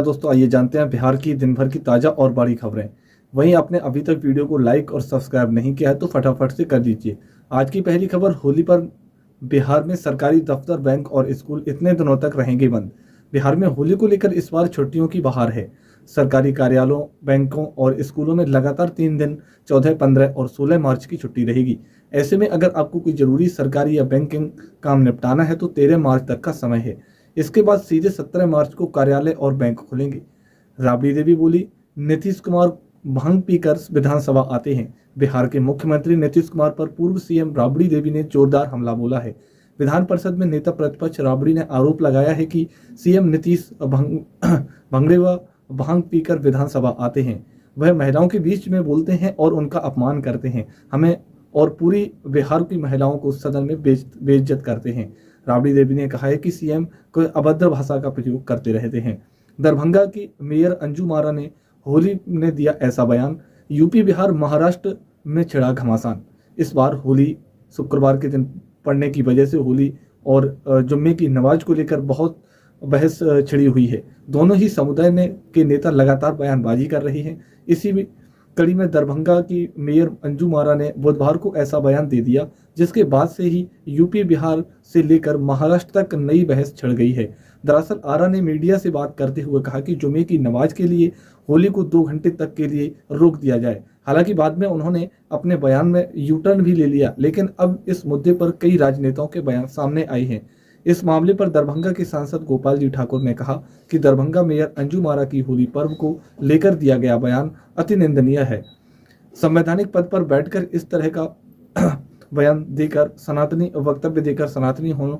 दोस्तों, आइए जानते हैं बिहार की दिन भर की ताज़ा और बड़ी खबरें। वहीं आपने अभी तक वीडियो को लाइक और सब्सक्राइब नहीं किया है तो फटाफट से कर दीजिए। आज की पहली खबर, होली पर बिहार में सरकारी दफ्तर, बैंक और स्कूल इतने दिनों तक रहेंगे बंद। बिहार में होली को लेकर इस बार छुट्टियों की बहार है। सरकारी कार्यालयों, बैंकों और स्कूलों में लगातार 3 दिन 14, 15 और 16 मार्च की छुट्टी रहेगी। ऐसे में अगर आपको कोई जरूरी सरकारी या बैंकिंग काम निपटाना है तो 13 मार्च तक का समय है। इसके बाद सीधे 17 मार्च को कार्यालय और बैंक खुलेंगे। राबड़ी देवी बोली, नीतीश कुमार भांग पीकर विधानसभा आते हैं। बिहार के मुख्यमंत्री नीतीश कुमार पर पूर्व सीएम राबड़ी देवी ने जोरदार हमला बोला है। विधान परिषद में नेता प्रतिपक्ष राबड़ी ने आरोप लगाया है कि सीएम नीतीश भंगड़े व भांग पीकर विधानसभा आते हैं। वह महिलाओं के बीच में बोलते हैं और उनका अपमान करते हैं। हमें और पूरी बिहार की महिलाओं को सदन में बेइज्जत करते हैं। राबड़ी देवी ने कहा है कि सीएम को अभद्र भाषा का प्रयोग करते रहते हैं। दरभंगा की मेयर अंजू मारा ने होली ने दिया ऐसा बयान। यूपी, बिहार, महाराष्ट्र में छिड़ा घमासान। इस बार होली शुक्रवार के दिन पड़ने की वजह से होली और जुम्मे की नमाज को लेकर बहुत बहस छिड़ी हुई है। दोनों ही समुदाय के नेता लगातार बयानबाजी कर रहे हैं। इसी कड़ी में दरभंगा की मेयर अंजू मारा ने बुधवार को ऐसा बयान दे दिया, जिसके बाद से ही यूपी, बिहार से लेकर महाराष्ट्र तक नई बहस छिड़ गई है। दरअसल आरा ने मीडिया से बात करते हुए कहा कि जुमे की नमाज के लिए होली को 2 घंटे तक के लिए रोक दिया जाए। हालांकि बाद में उन्होंने अपने बयान में यू टर्न भी ले लिया, लेकिन अब इस मुद्दे पर कई राजनेताओं के बयान सामने आए हैं। इस मामले पर दरभंगा के सांसद गोपाल जी ठाकुर ने कहा कि दरभंगा मेयर अंजू मारा की होली पर्व को लेकर दिया गया बयान अति निंदनीय है। संवैधानिक पद पर बैठकर इस तरह का बयान देकर वक्तव्य देकर सनातनी होने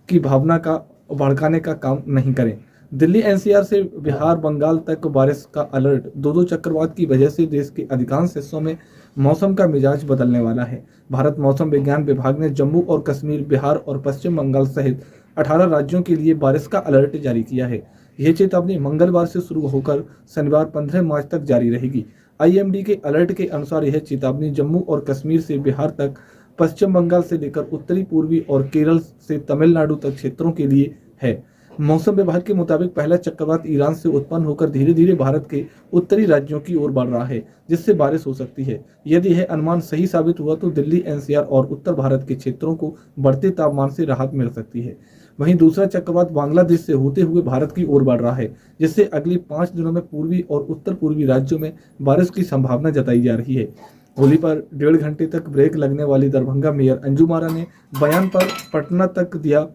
की भावना का भड़काने का काम नहीं करें। दिल्ली एनसीआर से बिहार, बंगाल तक बारिश का अलर्ट। दो चक्रवात की वजह से देश के अधिकांश हिस्सों में मौसम का मिजाज बदलने वाला है। भारत मौसम विज्ञान विभाग ने जम्मू और कश्मीर, बिहार और पश्चिम बंगाल सहित 18 राज्यों के लिए बारिश का अलर्ट जारी किया है। यह चेतावनी मंगलवार से शुरू होकर शनिवार 15 मार्च तक जारी रहेगी। आईएमडी के अलर्ट के अनुसार यह चेतावनी जम्मू और कश्मीर से बिहार तक, पश्चिम बंगाल से लेकर उत्तरी पूर्वी और केरल से तमिलनाडु तक क्षेत्रों के लिए है। मौसम विभाग के मुताबिक पहला चक्रवात ईरान से उत्पन्न होकर धीरे धीरे भारत के उत्तरी राज्यों की ओर बढ़ रहा है, जिससे बारिश हो सकती है। यदि यह अनुमान सही साबित हुआ तो दिल्ली, एनसीआर और उत्तर भारत के क्षेत्रों को बढ़ते तापमान से राहत मिल सकती है। वहीं दूसरा चक्रवात बांग्लादेश से होते हुए भारत की ओर बढ़ रहा है, जिससे अगले 5 दिनों में पूर्वी और उत्तर पूर्वी राज्यों में बारिश की संभावना जताई जा रही है। होली पर 1.5 घंटे तक ब्रेक लगने वाली दरभंगा मेयर अंजू मारा ने बयान पर पटना तक दिया,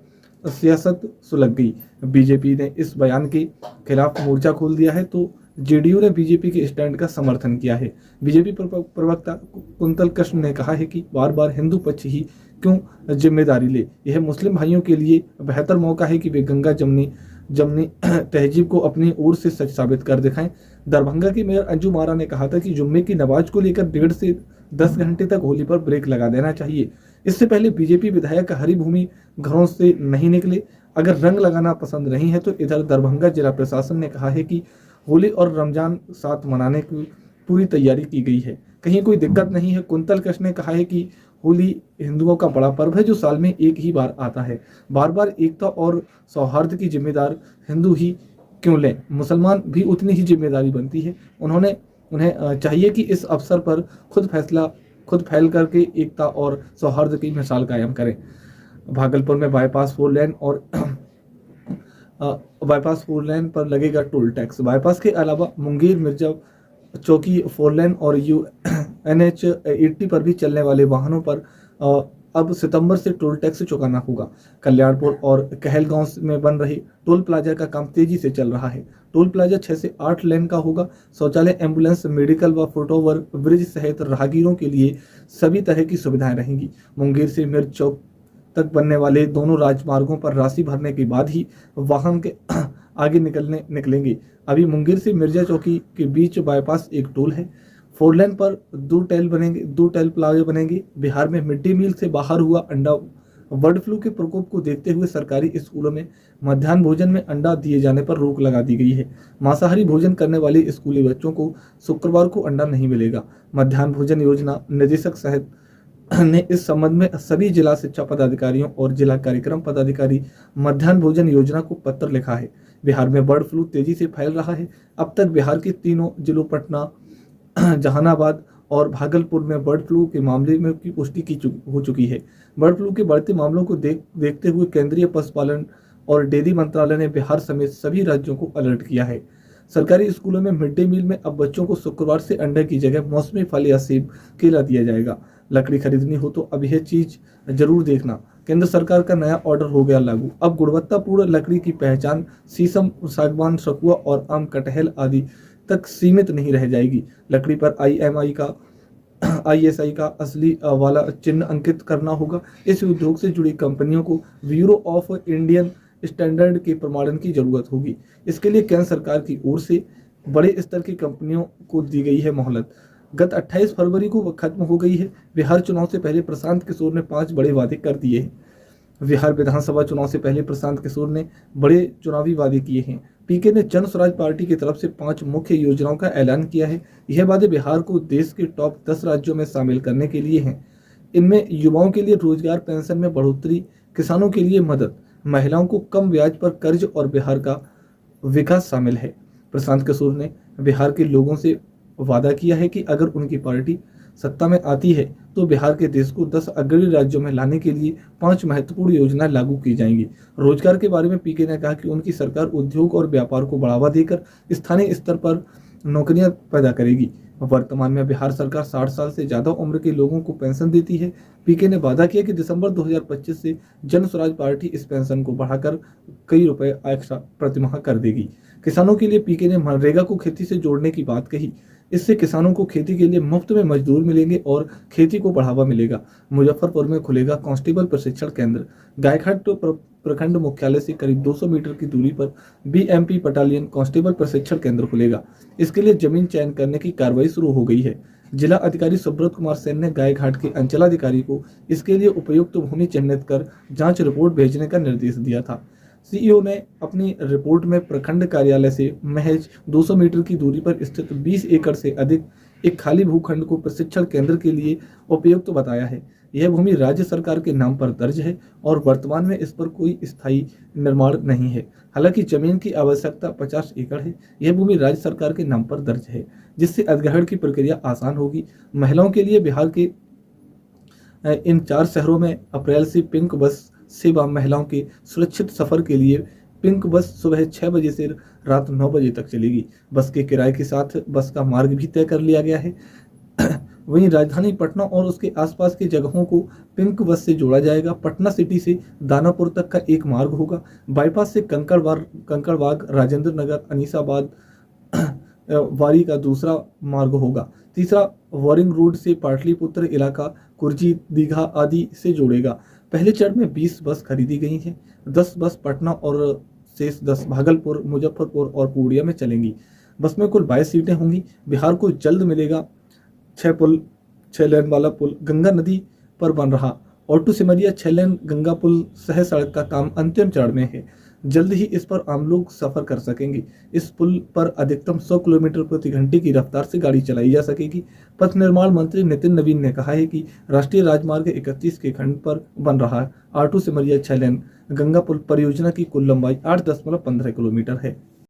सियासत सुलग गई। बीजेपी ने इस बयान के खिलाफ मोर्चा खोल दिया है तो जेडीयू ने बीजेपी के स्टैंड का समर्थन किया है। बीजेपी प्रवक्ता कुंतल कृष्ण ने कहा है कि बार बार हिंदू पक्ष ही क्यों जिम्मेदारी ले। यह मुस्लिम भाइयों के लिए बेहतर मौका है कि वे गंगा जमनी तहजीब को अपनी ओर से सच साबित कर दिखाएं। दरभंगा की मेयर अंजू मारा ने कहा था कि जुम्मे की नमाज को लेकर 1.5 से 10 घंटे तक होली पर ब्रेक लगा देना चाहिए। इससे पहले बीजेपी विधायक हरिभूमि घरों से नहीं निकले। अगर रंग लगाना पसंद नहीं है तो इधर दरभंगा जिला प्रशासन ने कहा है कि होली और रमजान साथ मनाने की पूरी तैयारी की गई है, कहीं कोई दिक्कत नहीं है। कुंतल कृष्ण ने कहा है कि होली हिंदुओं का बड़ा पर्व है जो साल में एक ही बार आता है। बार बार एकता और सौहार्द की जिम्मेदार हिंदू ही क्यों लें, मुसलमान भी उतनी ही जिम्मेदारी बनती है। उन्हें चाहिए कि इस अवसर पर खुद फैल करके एकता और सौहार्द की मिसाल कायम करें। भागलपुर में बाईपास 4 लेन पर लगेगा टोल टैक्स। बाईपास के अलावा मुंगेर, मिर्जा चौकी 4 लेन और NH 80 पर भी चलने वाले वाहनों पर अब सितंबर से टोल टैक्स चुकाना होगा। कल्याणपुर और कहलगांव में बन रही टोल प्लाजा का काम तेजी से चल रहा है। टोल प्लाजा 6 से 8 लेन का होगा। शौचालय, एम्बुलेंस, मेडिकल व फुटओवर ब्रिज सहित राहगीरों के लिए सभी तरह की सुविधाएं रहेंगी। मुंगेर से मिर्च चौक तक बनने वाले दोनों राजमार्गों पर राशि भरने के बाद ही वाहन के आगे निकलेंगे। अभी मुंगेर से मिर्जा चौकी के बीच बाईपास एक टोल है। 4 लेन पर 2 टोल प्लाजा बनेंगे। बिहार में मिड डे मील से बाहर हुआ अंडा। बर्ड फ्लू के प्रकोप को देखते हुए सरकारी स्कूलों में मध्याह्न भोजन में अंडा दिए जाने पर रोक लगा दी गई है। मांसाहारी भोजन करने वाले स्कूली बच्चों को शुक्रवार को अंडा नहीं मिलेगा। मध्याह्न भोजन योजना निदेशक सहित ने इस संबंध में सभी जिला शिक्षा पदाधिकारियों और जिला कार्यक्रम पदाधिकारी मध्याह्न भोजन योजना को पत्र लिखा है। बिहार में बर्ड फ्लू तेजी से फैल रहा है। अब तक बिहार के तीनों जिलों पटना, जहानाबाद और भागलपुर में बर्ड फ्लू के मामले में की पुष्टि हो चुकी है। बर्ड फ्लू के बढ़ते मामलों को देखते हुए केंद्रीय पशुपालन और डेयरी मंत्रालय ने बिहार समेत सभी राज्यों को अलर्ट किया है। सरकारी स्कूलों में मिड डे मील में अब बच्चों को शुक्रवार से अंडे की जगह मौसमी फल या सेब केला दिया जाएगा। लकड़ी खरीदनी हो तो अब यह चीज जरूर देखना। केंद्र सरकार का नया ऑर्डर हो गया लागू। अब गुणवत्तापूर्ण लकड़ी की पहचान शीशम, सागवान, सखुआ और आम, कटहल आदि तक सीमित नहीं रह जाएगी। लकड़ी पर ISI का असली वाला चिन्ह अंकित करना होगा। इस उद्योग से जुड़ी कंपनियों को ब्यूरो ऑफ इंडियन स्टैंडर्ड के प्रमाणन की जरूरत होगी। इसके लिए केंद्र सरकार की ओर से बड़े स्तर की कंपनियों को दी गई है मोहलत। गत 28 फरवरी को खत्म हो गई है। बिहार चुनाव से पहले प्रशांत किशोर ने 5 बड़े वादे कर दिए हैं। बिहार विधानसभा चुनाव से पहले प्रशांत किशोर ने बड़े चुनावी वादे किए हैं। पीके ने जन स्वराज पार्टी की तरफ से 5 मुख्य योजनाओं का ऐलान किया है। यह वादे बिहार को देश के टॉप 10 राज्यों में शामिल करने के लिए हैं। इनमें युवाओं के लिए रोजगार, पेंशन में बढ़ोतरी, किसानों के लिए मदद, महिलाओं को कम ब्याज पर कर्ज और बिहार का विकास शामिल है। प्रशांत किशोर ने बिहार के लोगों से वादा किया है कि अगर उनकी पार्टी सत्ता में आती है तो बिहार के देश को 10 अग्रणी राज्यों में लाने के लिए 5 महत्वपूर्ण योजनाएं लागू की जाएंगी। रोजगार के बारे में पीके ने कहा कि उनकी सरकार उद्योग और व्यापार को बढ़ावा देकर स्थानीय स्तर पर नौकरियां पैदा करेगी। वर्तमान में बिहार सरकार 60 साल से ज्यादा उम्र के लोगों को पेंशन देती है। पीके ने वादा किया कि दिसंबर 2025 से जन स्वराज पार्टी इस पेंशन को बढ़ाकर कई रुपए एक्स्ट्रा प्रतिमाह कर देगी। किसानों के लिए पीके ने मनरेगा को खेती से जोड़ने की बात कही। इससे किसानों को खेती के लिए मुफ्त में मजदूर मिलेंगे और खेती को बढ़ावा मिलेगा। मुजफ्फरपुर में खुलेगा कांस्टेबल प्रशिक्षण केंद्र। गायघाट प्रखंड मुख्यालय से करीब 200 मीटर की दूरी पर BMP बटालियन कांस्टेबल प्रशिक्षण केंद्र खुलेगा। इसके लिए जमीन चयन करने की कार्रवाई शुरू हो गई है। जिला अधिकारी सुब्रत कुमार सेन ने गायघाट के अंचलाधिकारी को इसके लिए उपयुक्त भूमि चिन्हित कर जांच रिपोर्ट भेजने का निर्देश दिया था। CEO ने अपनी रिपोर्ट में प्रखंड कार्यालय से महज 200 मीटर की दूरी पर स्थित 20 एकड़ से अधिक एक खाली भूखंड को प्रशिक्षण केंद्र के लिए उपयुक्त बताया है। यह भूमि राज्य सरकार के नाम पर दर्ज है और वर्तमान में इस पर कोई स्थायी निर्माण नहीं है। हालांकि जमीन की आवश्यकता 50 एकड़ है। यह भूमि राज्य सरकार के नाम पर दर्ज है, जिससे अधिग्रहण की प्रक्रिया आसान होगी। महिलाओं के लिए बिहार के इन 4 शहरों में अप्रैल से पिंक बस सेवा महिलाओं के सुरक्षित सफर के लिए पिंक बस सुबह 6 बजे से रात 9 बजे तक चलेगी। बस के किराए के साथ बस का मार्ग भी तय कर लिया गया है। वहीं राजधानी पटना और उसके आसपास की जगहों को पिंक बस से जोड़ा जाएगा। पटना सिटी से दानापुर तक का एक मार्ग होगा। बाईपास से कंकड़बाग, राजेंद्र नगर, अनीसाबाद वारी का दूसरा मार्ग होगा। तीसरा वॉरिंग रोड से पाटलिपुत्र इलाका, कुर्जी, दीघा आदि से जोड़ेगा। पहले चरण में 20 बस खरीदी गई हैं। 10 बस पटना और शेष 10 भागलपुर, मुजफ्फरपुर और पूर्णिया में चलेंगी। बस में कुल 22 सीटें होंगी। बिहार को जल्द मिलेगा 6 लेन वाला पुल। गंगा नदी पर बन रहा ऑटो सिमरिया 6 लेन गंगा पुल सह सड़क का काम अंतिम चरण में है। जल्द ही इस पर आम लोग सफर कर सकेंगे। इस पुल पर अधिकतम 100 किलोमीटर प्रति घंटे की रफ्तार से गाड़ी चलाई जा सकेगी। पथ निर्माण मंत्री नितिन नवीन ने कहा है कि राष्ट्रीय राजमार्ग 31 के खंड पर बन रहा ऑटो सिमरिया 6 लेन गंगा पुल परियोजना की कुल लंबाई 8.15 किलोमीटर है।